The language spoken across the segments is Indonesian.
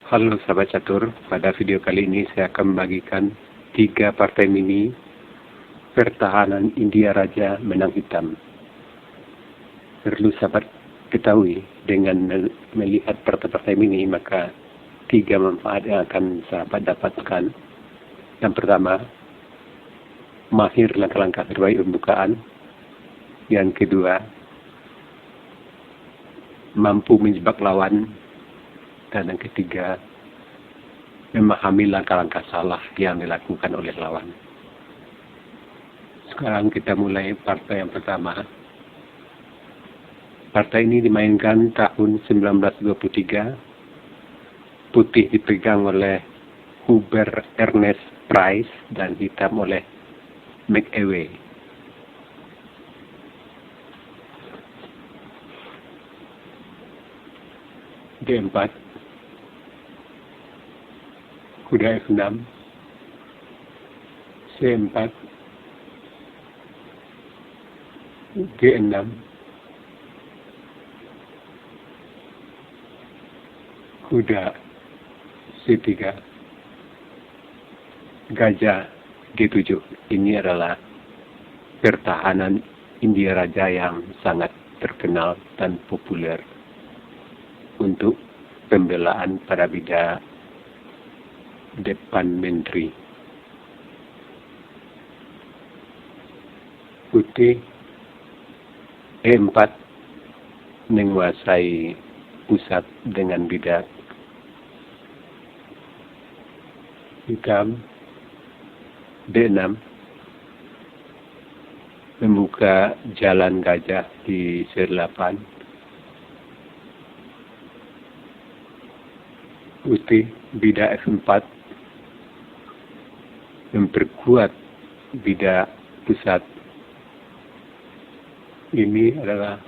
Halo sahabat catur, pada video kali ini saya akan membagikan 3 partai mini pertahanan India Raja menang hitam. Perlu sahabat ketahui, dengan melihat partai-partai mini, maka 3 manfaat yang akan sahabat dapatkan. Yang pertama, mahir langkah-langkah terbaik pembukaan. Yang kedua, mampu menjebak lawan. Dan yang ketiga, memahami langkah-langkah salah yang dilakukan oleh lawan. Sekarang kita mulai partai yang pertama. Partai ini dimainkan tahun 1923. Putih dipegang oleh Hubert Ernest Price dan hitam oleh McEway. D4, kuda F6, C4, G6, kuda C3, gajah G7. Ini adalah pertahanan India Raja yang sangat terkenal dan populer untuk pembelaan pada bidang depan menteri. Putih E4 menguasai pusat dengan bidak. Hitam D6 membuka jalan gajah di C8. Putih bidak F4 memperkuat bidak pusat. Ini adalah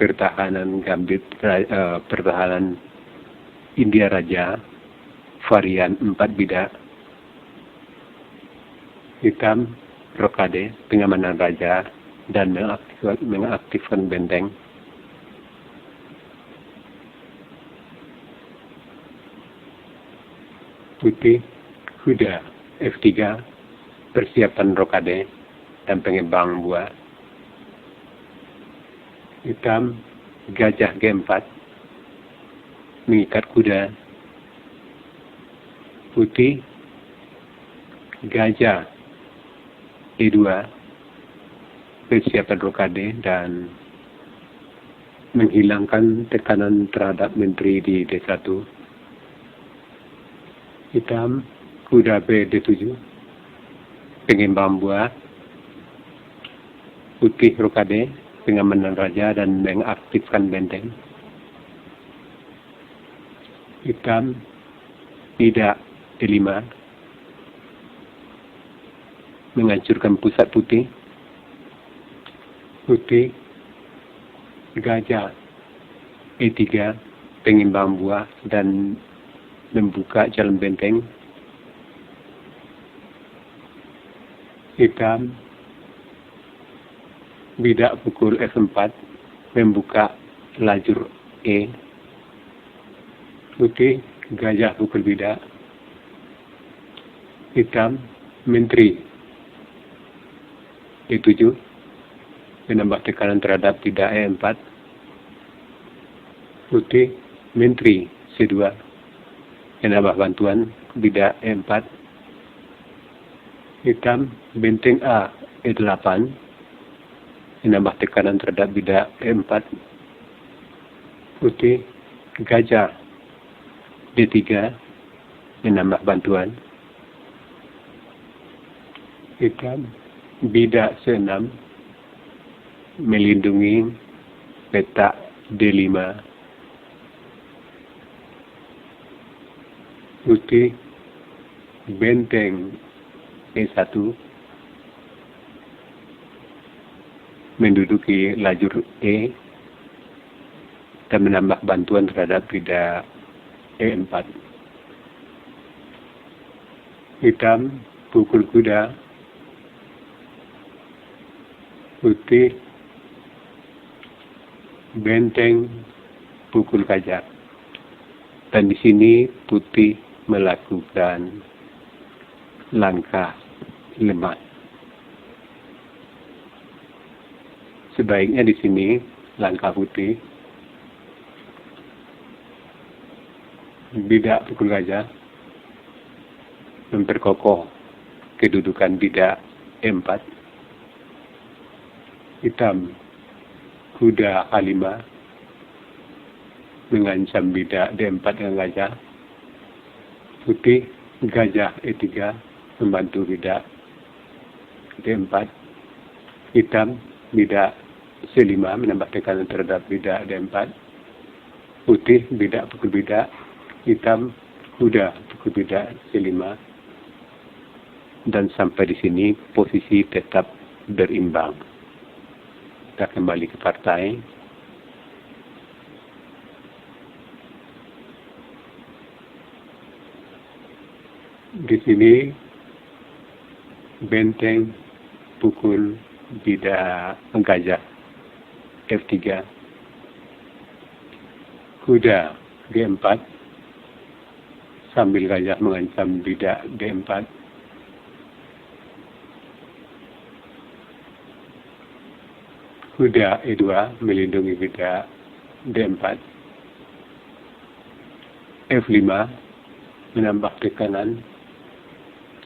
pertahanan gambit, pertahanan India Raja varian 4 bidak. Hitam rokade pengamanan raja dan mengaktifkan benteng. Putih kuda F3 persiapan rokade dan pengembang buah. Hitam gajah G4 mengikat kuda. Putih gajah E2 persiapan rokade dan menghilangkan tekanan terhadap menteri di D1. Hitam kuda B D7 pengembang buah. Putih rokade pengamanan raja dan mengaktifkan benteng. Hitam bidak D5 menghancurkan pusat putih. Putih gajah E3 pengembang buah dan membuka jalan benteng. Hitam bidak pukul F4 membuka lajur E. Putih gajah pukul bidak. Hitam menteri E7 menambah tekanan terhadap bidak E4. Putih menteri C2 menambah bantuan bidak E4. Hitam benteng A E8 menambah tekanan terhadap bidak E4. Putih gajah D3 menambah bantuan. Hitam bidak C6 melindungi petak D5. Putih benteng E1 menduduki lajur E dan menambah bantuan terhadap bidak E4. Hitam pukul kuda. Putih benteng pukul gajah. Dan di sini putih melakukan langkah lemah. Sebaiknya di sini langkah putih bidak pukul gajah memperkokoh kedudukan bidak E4, hitam kuda A5 mengancam bidak D4 dengan gajah, putih gajah E3 membantu bidak D4, hitam bidak C5 menambah tekanan terhadap bidak D4, putih bidak pukul bidak, hitam kuda pukul bidak C5, dan sampai di sini posisi tetap berimbang. Kita kembali ke partai. Di sini benteng pukul bidak gajah F3, kuda G4 sambil gajah mengancam bidak D4, kuda E2 melindungi bidak D4, F5 menambah tekanan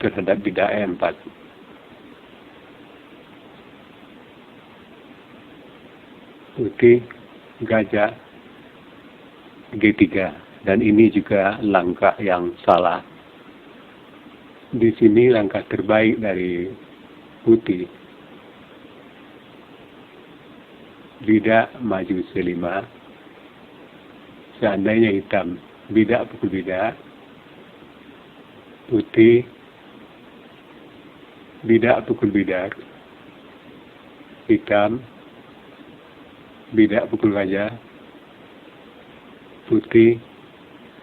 terhadap bidak E4. Putih gajah G3, dan ini juga langkah yang salah. Di sini langkah terbaik dari putih, bidak maju C5, seandainya hitam bidak pukul bidak, putih bidak pukul bidak, hitam bidak pukul gajah, putih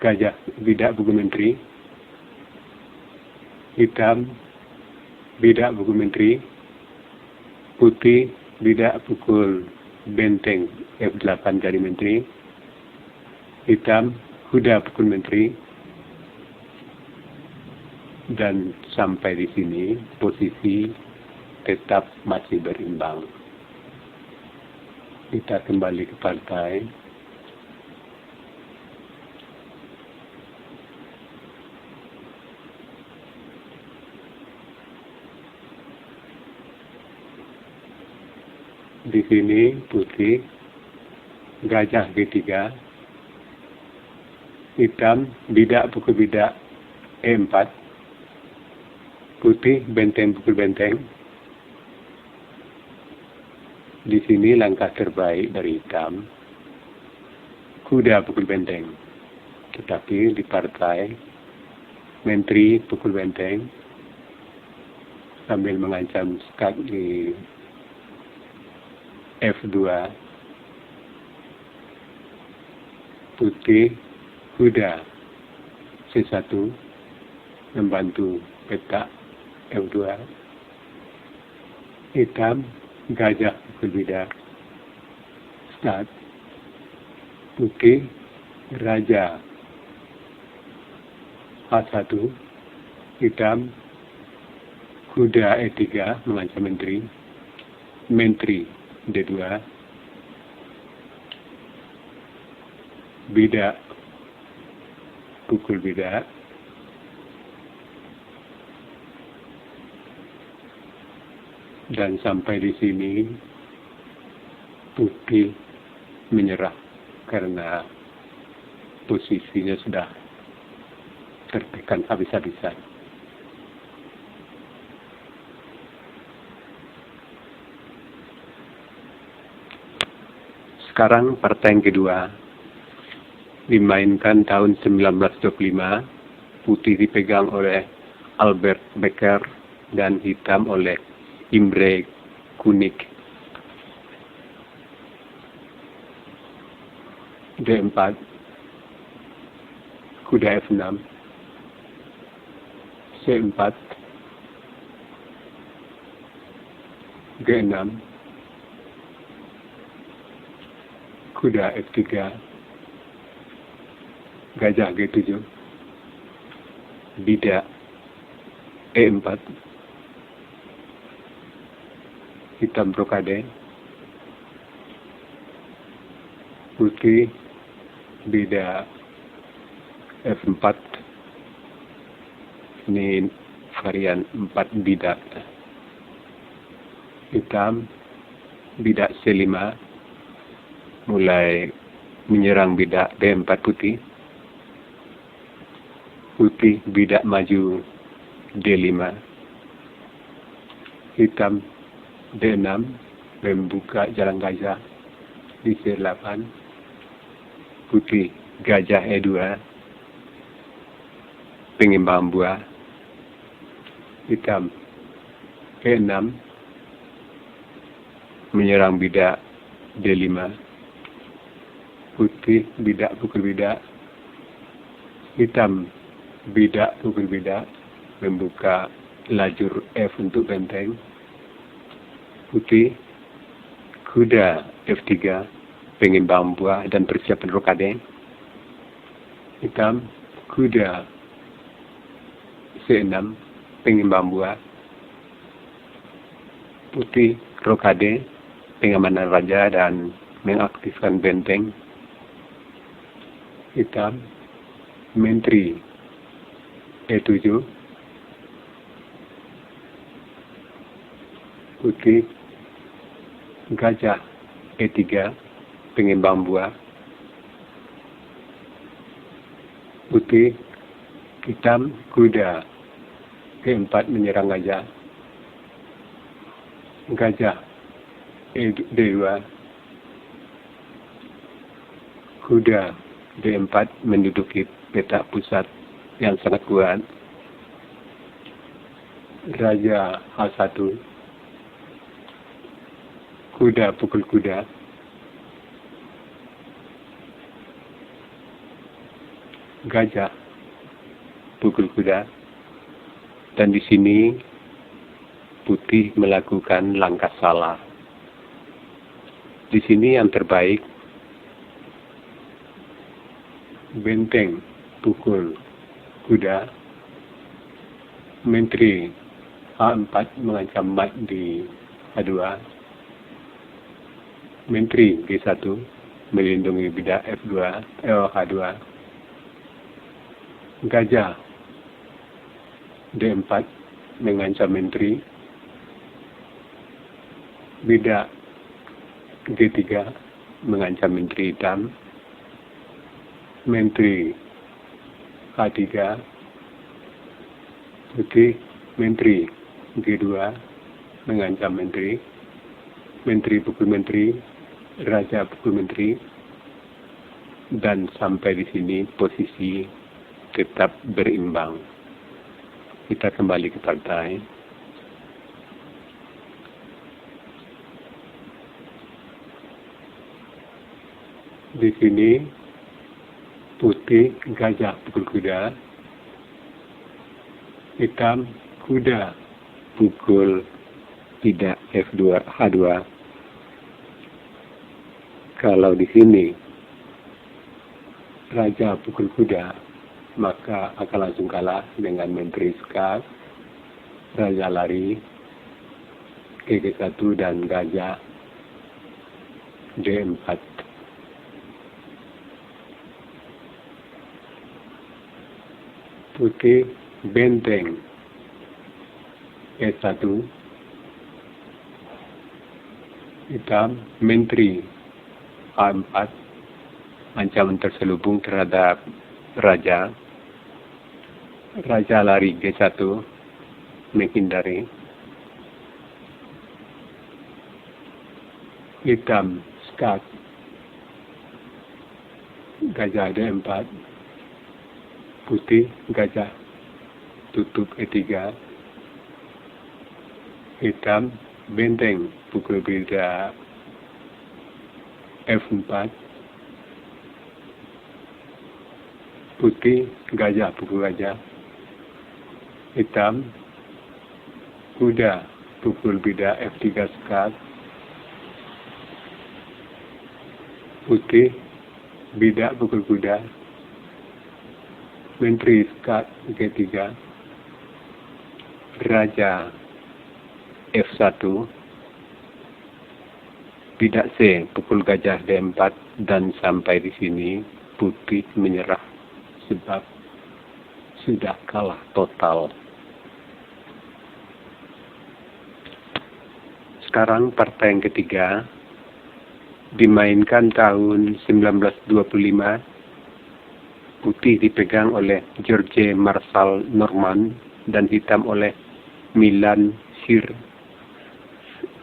gajah bidak pukul menteri, hitam bidak pukul menteri, putih bidak pukul benteng F8 dari menteri, hitam kuda pukul menteri, dan sampai di sini posisi tetap masih berimbang. Kita kembali ke partai. Di sini putih gajah G3, hitam bidak pukul bidak E4, putih benteng pukul benteng. Di sini langkah terbaik dari hitam, kuda pukul benteng. Tetapi di partai, menteri pukul benteng sambil mengancam skat di F2, putih kuda C1 membantu petak F2, hitam gajah pukul bidak start, putih raja H1, hitam kuda E3 mengancam menteri, menteri D2, bidak pukul bidak, dan sampai di sini putih menyerah karena posisinya sudah tertekan habis-habisan. Sekarang partai yang kedua dimainkan tahun 1925, putih dipegang oleh Albert Becker dan hitam oleh Imre Kunik. D4, kuda F6, C4, G6, kuda F3, gajah G7, bidak E4, hitam brokade, putih bidak F4, ini varian 4 bidak, hitam bidak C5, mulai menyerang bidak D4 putih, putih bidak maju D5, hitam D6 membuka jalan gajah di C8, putih gajah E2 pengimbang buah, hitam E6 menyerang bidak D5, putih bidak pukul bidak, hitam bidak pukul bidak membuka lajur F untuk benteng, putih kuda F3 pengimbang buah dan persiapan rokade, hitam kuda C6 pengimbang buah, putih rokade pengamanan raja dan mengaktifkan benteng, hitam menteri E7, putih gajah E3 pengimbang buah, putih hitam kuda G4 menyerang gajah, gajah D2, kuda D4 menduduki peta pusat yang sangat kuat, raja H1, kuda pukul kuda, gajah pukul kuda, dan di sini putih melakukan langkah salah. Di sini yang terbaik benteng pukul kuda, menteri H4 mengancam mat di H2, menteri G1 melindungi bidak F2, H2, gajah D4 mengancam menteri, bidak G3 mengancam menteri hitam, menteri H3, putih menteri G2 mengancam menteri, menteri pukul menteri, raja pukul menteri, dan sampai di sini posisi tetap berimbang. Kita kembali ke partai. Di sini putih gajah pukul kuda, hitam kuda pukul bidak F2 H2. Kalau di sini raja pukul kuda, maka akan langsung kalah dengan menteri Skak, raja lari, G1 dan gajah D4. Putih benteng E1, hitam menteri A4, ancaman terselubung terhadap raja, raja lari G1 menghindari, hitam Skak, gajah D4, putih gajah tutup E3, hitam benteng pukul bidak F4, putih gajah pukul gajah, hitam kuda pukul bidak F3 Skak, putih bidak pukul kuda, Menteri Skat G3, Raja F1, Bidak C pukul gajah D4, dan sampai di sini putih menyerah sebab sudah kalah total. Sekarang partai yang ketiga dimainkan tahun 1925. Putih dipegang oleh George Marshall Norman dan hitam oleh Milan Sir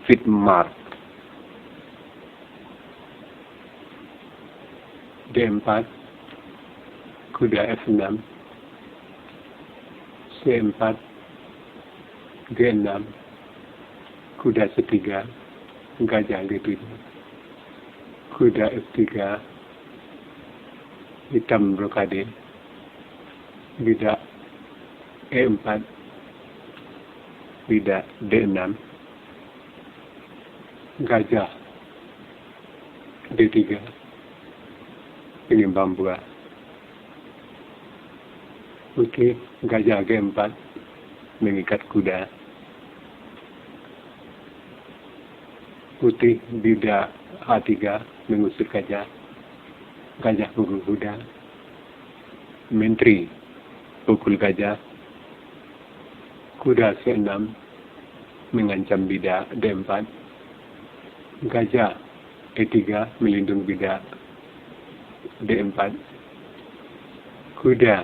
Fitzmark. D4, kuda F6, C4, G6, kuda C3, gajah G7, kuda F3, hitam blokade, bidak E4, bidak D6, gajah D3, penimbang buah, putih gajah G4, mengikat kuda, putih bidak A3, mengusir gajah, gajah pukul kuda, menteri pukul gajah, kuda C6 mengancam bidak D4, gajah E3 melindungi bidak D4, kuda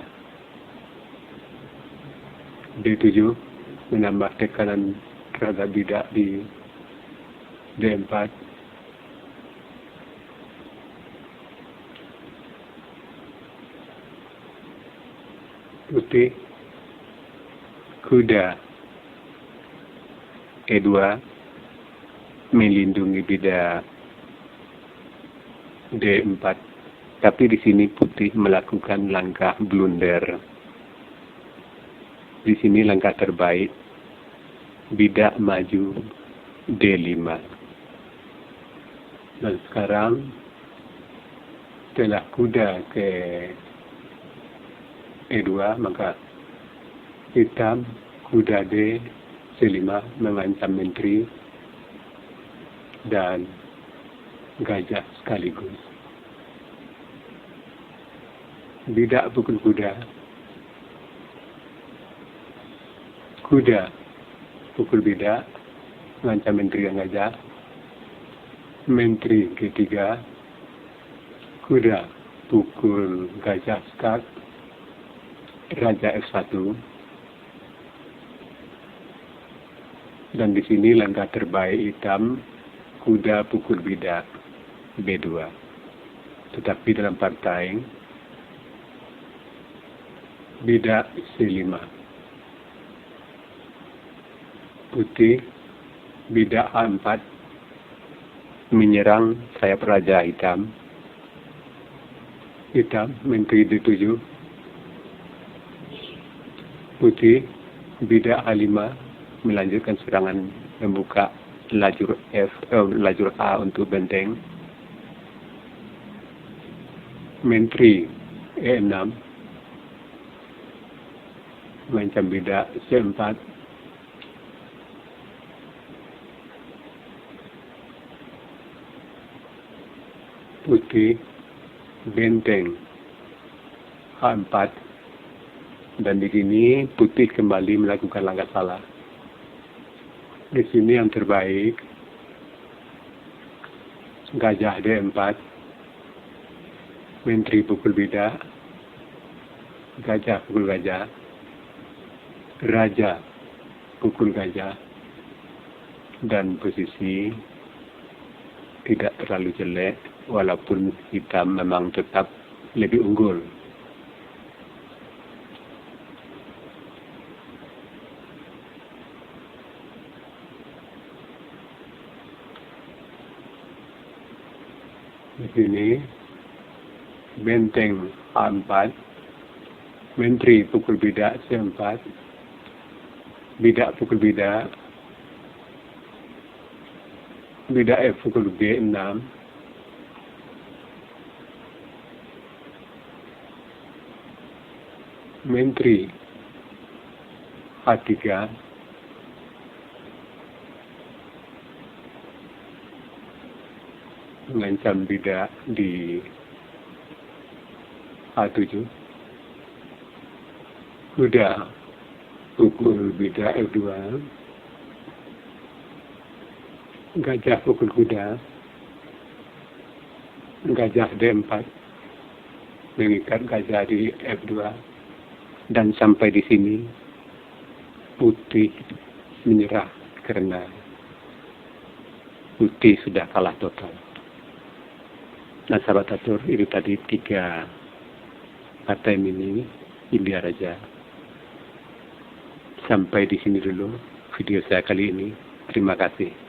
D7 menambah tekanan terhadap bidak di D4, putih kuda E2 melindungi bidak D4, tapi di sini putih melakukan langkah blunder. Di sini langkah terbaik, bidak maju D5. Dan sekarang setelah kuda ke E2, maka hitam kuda D C5 mengancam menteri dan gajah sekaligus. Bidak pukul kuda, kuda pukul bidak mengancam menteri dan gajah, menteri G3, kuda pukul gajah skat, raja F1, dan di sini langkah terbaik hitam, kuda pukul bidak B2. Tetapi dalam partai bidak C5, putih bidak A4 menyerang sayap raja hitam, hitam menteri D7, putih bidak A5 melanjutkan serangan membuka lajur lajur A untuk benteng, menteri E6 mengancam bidak C4, putih benteng A4, dan di sini putih kembali melakukan langkah salah. Di sini yang terbaik gajah D4, menteri pukul bidak, gajah pukul gajah, raja pukul gajah, dan posisi tidak terlalu jelek walaupun hitam memang tetap lebih unggul. Di sini benteng A4, menteri pukul bidak C4, bidak pukul bidak, bidak F pukul G6, Menteri H3 mengancam bidak di H7. Sudah pukul bidak F2. Gajah pukul kuda. Gajah D4 mengikat gajah di F2. Dan sampai di sini Putih menyerah karena Putih sudah kalah total. Nah, sahabat atur, itu tadi 3 partai mini India Raja. Sampai di sini dulu video saya kali ini. Terima kasih.